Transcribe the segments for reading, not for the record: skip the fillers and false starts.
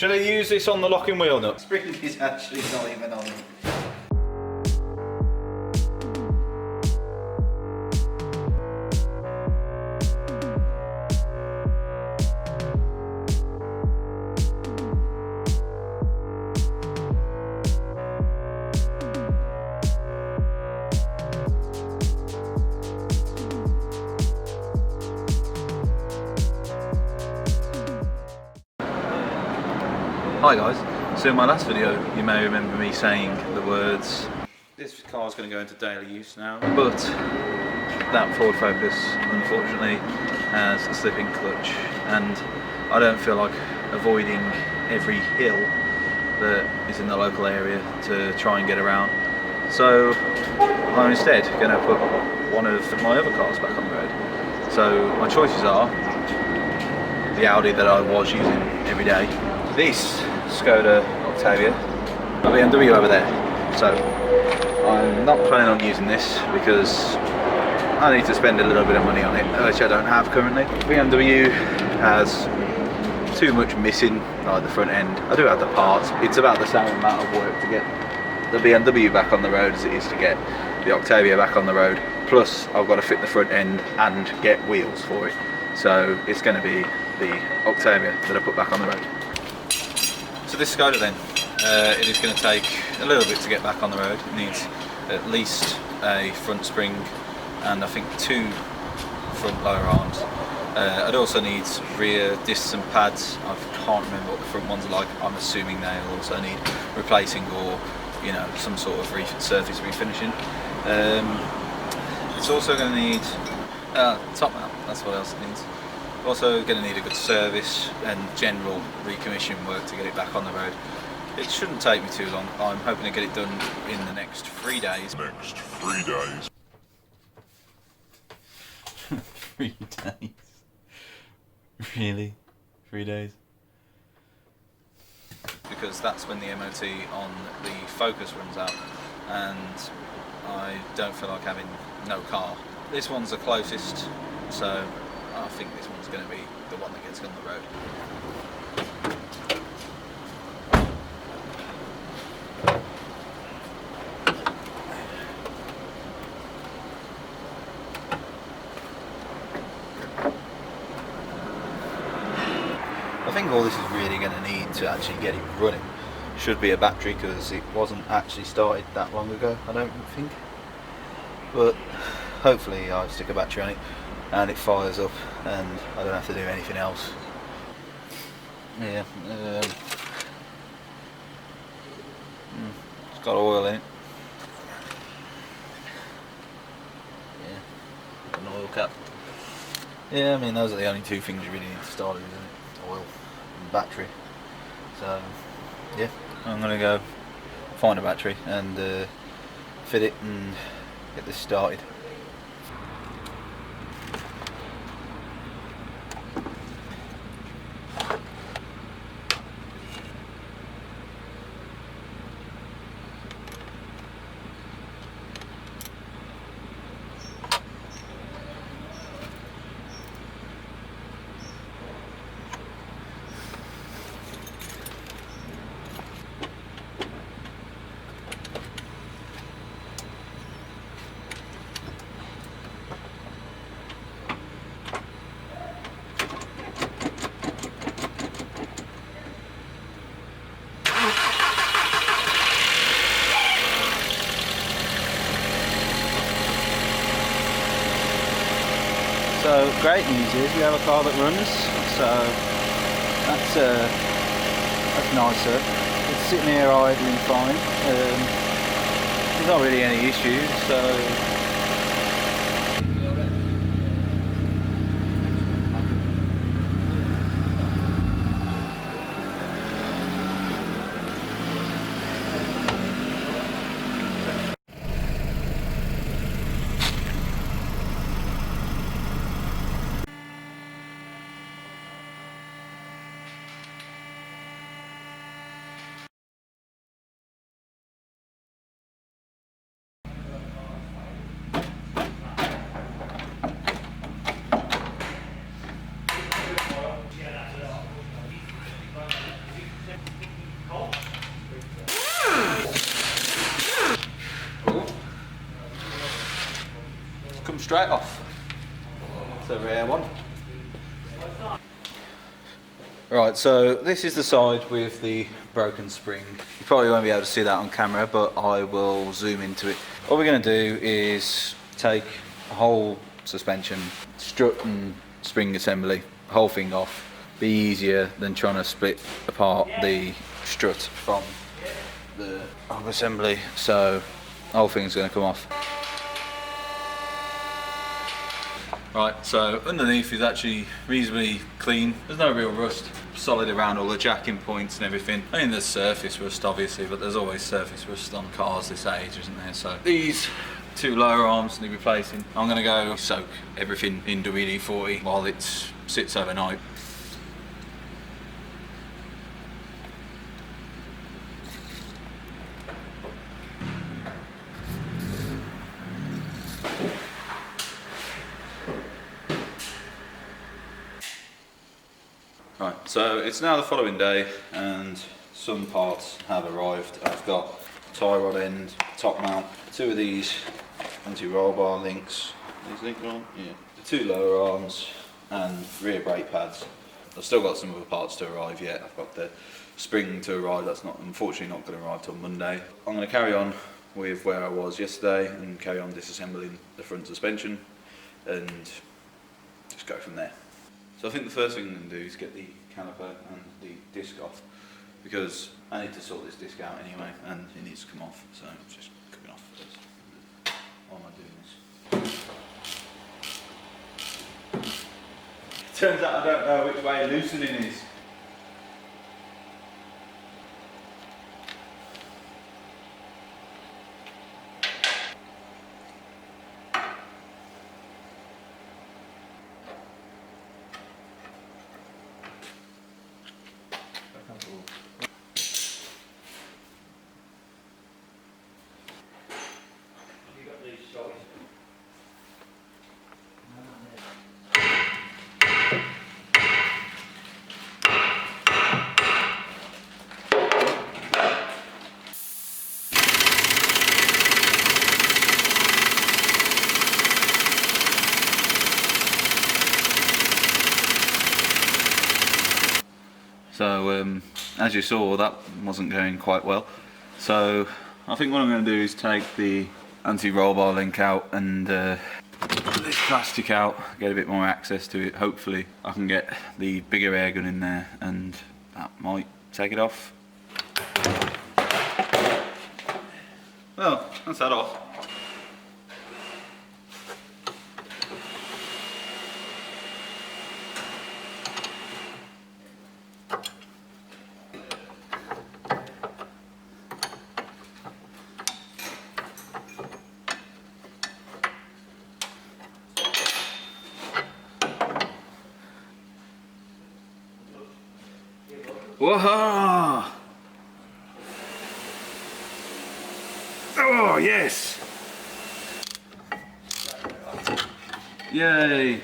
Should I use this on the locking wheel nut? Spring is actually not even on it. Hi guys, so in my last video you may remember me saying the words, this car is going to go into daily use now, but that Ford Focus unfortunately has a slipping clutch and I don't feel like avoiding every hill that is in the local area to try and get around. So I'm instead going to put one of my other cars back on the road. So my choices are the Audi that I was using every day, this Skoda Octavia, a BMW over there. So I'm not planning on using this because I need to spend a little bit of money on it, which I don't have currently. BMW has too much missing, like the front end. I do have the parts. It's about the same amount of work to get the BMW back on the road as it is to get the Octavia back on the road. Plus I've got to fit the front end and get wheels for it. So it's going to be the Octavia that I put back on the road. So this Skoda then, it is going to take a little bit to get back on the road. It needs at least a front spring and I think 2 front lower arms. It also needs rear discs and pads. I can't remember what the front ones are like. I'm assuming they'll also need replacing or, you know, some sort of surface refinishing. It's also going to need top mount, that's what else it needs. Also going to need a good service and general recommission work to get it back on the road. It shouldn't take me too long. I'm hoping to get it done in the next 3 days. 3 days? Really? 3 days? Because that's when the MOT on the Focus runs out and I don't feel like having no car. This one's the closest, so I think this one's going to be the one that gets on the road. I think all this is really going to need to actually get it running should be a battery, because it wasn't actually started that long ago, I don't think. But hopefully I stick a battery on it and it fires up and I don't have to do anything else. Yeah, it's got oil in it. Yeah, an oil cap. Yeah, I mean those are the only 2 things you really need to start with, isn't it? Oil and battery. So yeah, I'm gonna go find a battery and fit it and get this started. So great news is we have a car that runs, so that's nicer. It's sitting here idling fine. There's not really any issues, so straight off. It's a rare one. Right, so this is the side with the broken spring. You probably won't be able to see that on camera, but I will zoom into it. What we're going to do is take a whole suspension, strut and spring assembly, the whole thing off. Be easier than trying to split apart the strut from the assembly, so the whole thing's going to come off. Right, so underneath is actually reasonably clean. There's no real rust, solid around all the jacking points and everything. I mean, there's surface rust obviously, but there's always surface rust on cars this age, isn't there? So these two lower arms need replacing. I'm gonna go soak everything in WD-40 while it sits overnight. Right, so it's now the following day and some parts have arrived. I've got tie rod end, top mount, two of these anti-roll bar links. These link on? Yeah. The two lower arms and rear brake pads. I've still got some other parts to arrive yet. I've got the spring to arrive. That's not, unfortunately, not going to arrive till Monday. I'm going to carry on with where I was yesterday and carry on disassembling the front suspension and just go from there. So I think the first thing I'm going to do is get the caliper and the disc off, because I need to sort this disc out anyway and it needs to come off, so it's just coming off first. Why am I doing this? Turns out I don't know which way loosening is. So as you saw, that wasn't going quite well. So I think what I'm going to do is take the anti-roll bar link out and this plastic out, get a bit more access to it. Hopefully I can get the bigger air gun in there and that might take it off. Well, that's that off. Whoa! Oh, yes! Yay!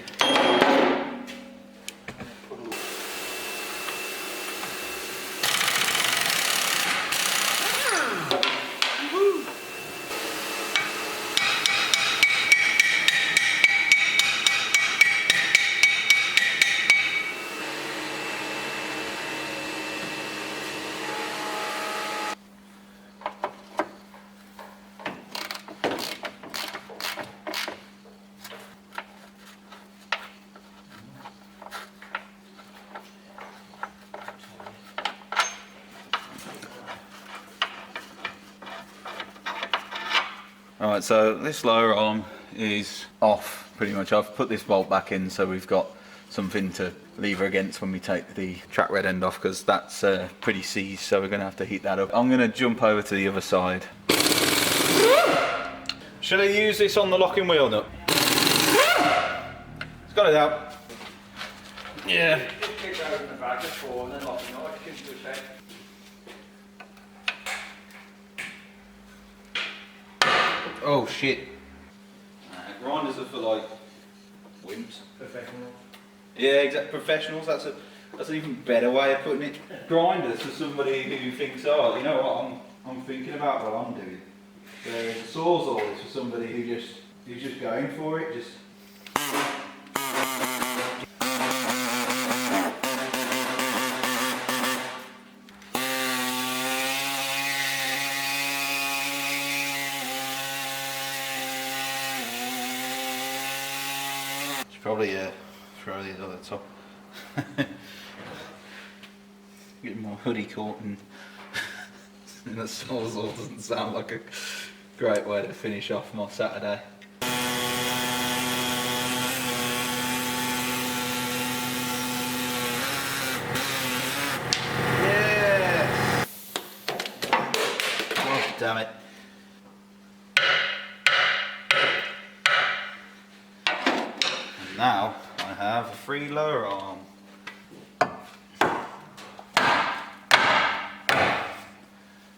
Alright, so this lower arm is off pretty much. I've put this bolt back in so we've got something to lever against when we take the track red end off, because that's pretty seized, so we're going to have to heat that up. I'm going to jump over to the other side. Should I use this on the locking wheel nut? It's got it out. Yeah. Oh shit. Grinders are for like wimps. Professional. Yeah, exactly. Professionals. That's an even better way of putting it. Grinders for somebody who thinks, oh, you know what I'm thinking about what I'm doing. Whereas a sawzall is for somebody who just You're just going for it, just. Should probably throw these on the top. Getting my hoodie caught in the sawzall doesn't sound like a great way to finish off my Saturday. Yes! Oh, damn it. And now I have a free lower arm.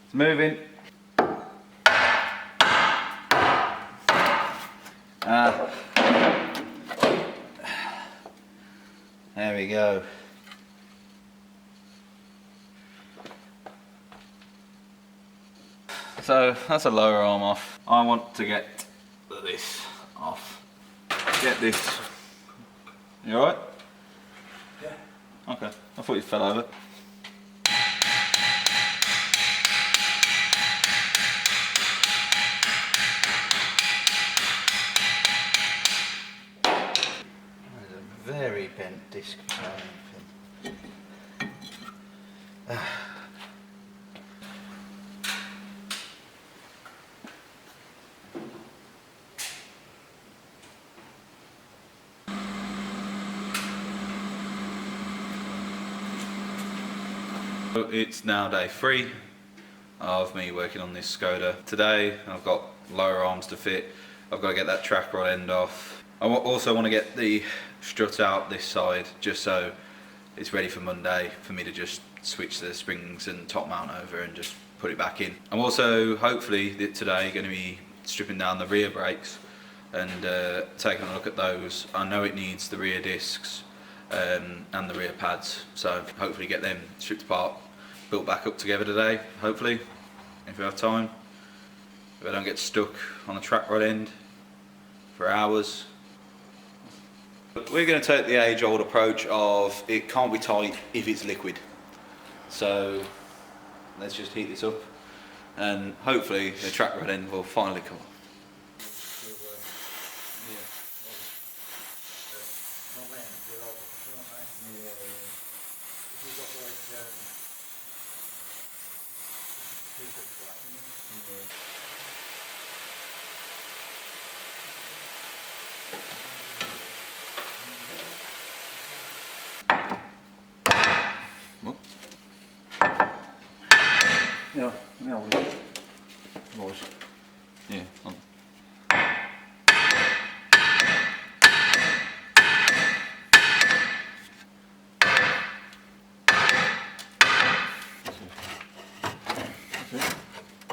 It's moving. There we go. So that's a lower arm off. I want to get this off. Get this. You alright? Yeah. Okay. I thought you fell over. Very bent disc pin. It's now day 3 of me working on this Skoda. Today I've got lower arms to fit. I've got to get that track rod end off. I also want to get the strut out this side just so it's ready for Monday for me to just switch the springs and top mount over and just put it back in. I'm also hopefully today going to be stripping down the rear brakes and taking a look at those. I know it needs the rear discs and the rear pads, so hopefully get them stripped apart, built back up together today, hopefully, if we have time. If I don't get stuck on the track rod end for hours. We're going to take the age-old approach of it can't be tight if it's liquid. So let's just heat this up and hopefully the track rod end will finally come off. Ja, ja, was? Yeah.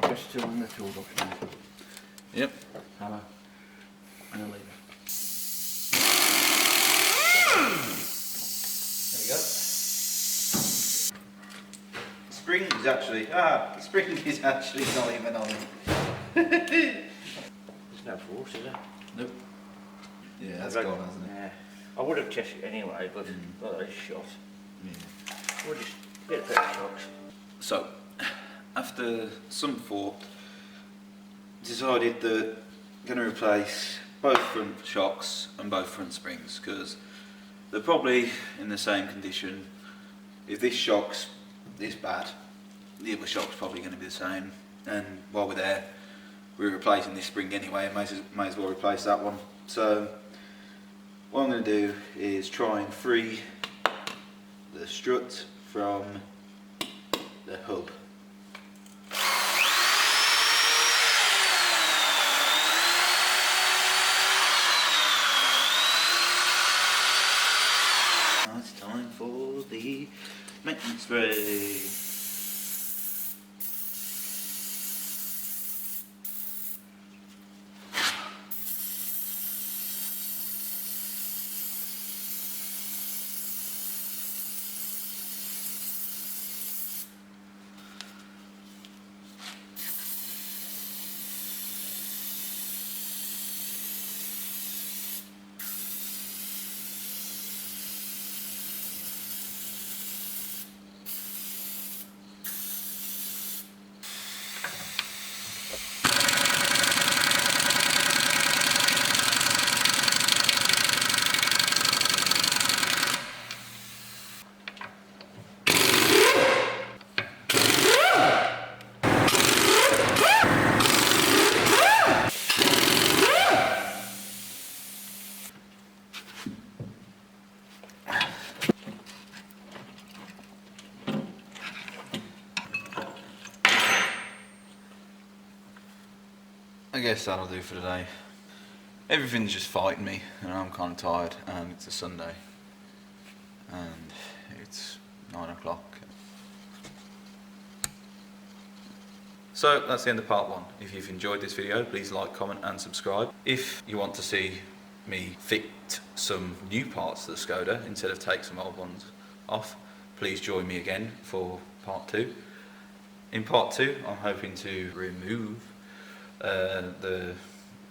Just still in the toolbox now. Yep. Hammer and a lever. There we go. Spring is actually the spring is actually not even on. There's no force, is there? Nope. Yeah, that's gone, hasn't it? Yeah. I would have tested it anyway, but it's shot. Yeah. We'll just get a pair of shocks. So, after some thought, decided that I'm going to replace both front shocks and both front springs because they're probably in the same condition. If this shock's this bad, the other shock's probably going to be the same. And while we're there, we're replacing this spring anyway, and may as well replace that one. So, what I'm going to do is try and free the strut from the hub. Now it's time for the maintenance spray. guess that'll do for today. Everything's just fighting me, and I'm kind of tired, and it's a Sunday, and it's 9 o'clock. So that's the end of part 1. If you've enjoyed this video, please like, comment and subscribe. If you want to see me fit some new parts to the Skoda instead of take some old ones off, please join me again for part 2. In part 2, I'm hoping to remove the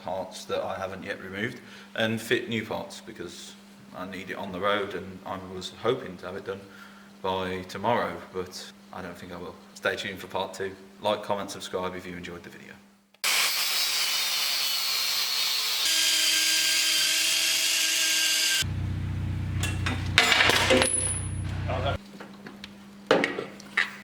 parts that I haven't yet removed and fit new parts, because I need it on the road, and I was hoping to have it done by tomorrow, but I don't think I will. Stay tuned for part 2. Like, comment, subscribe if you enjoyed the video.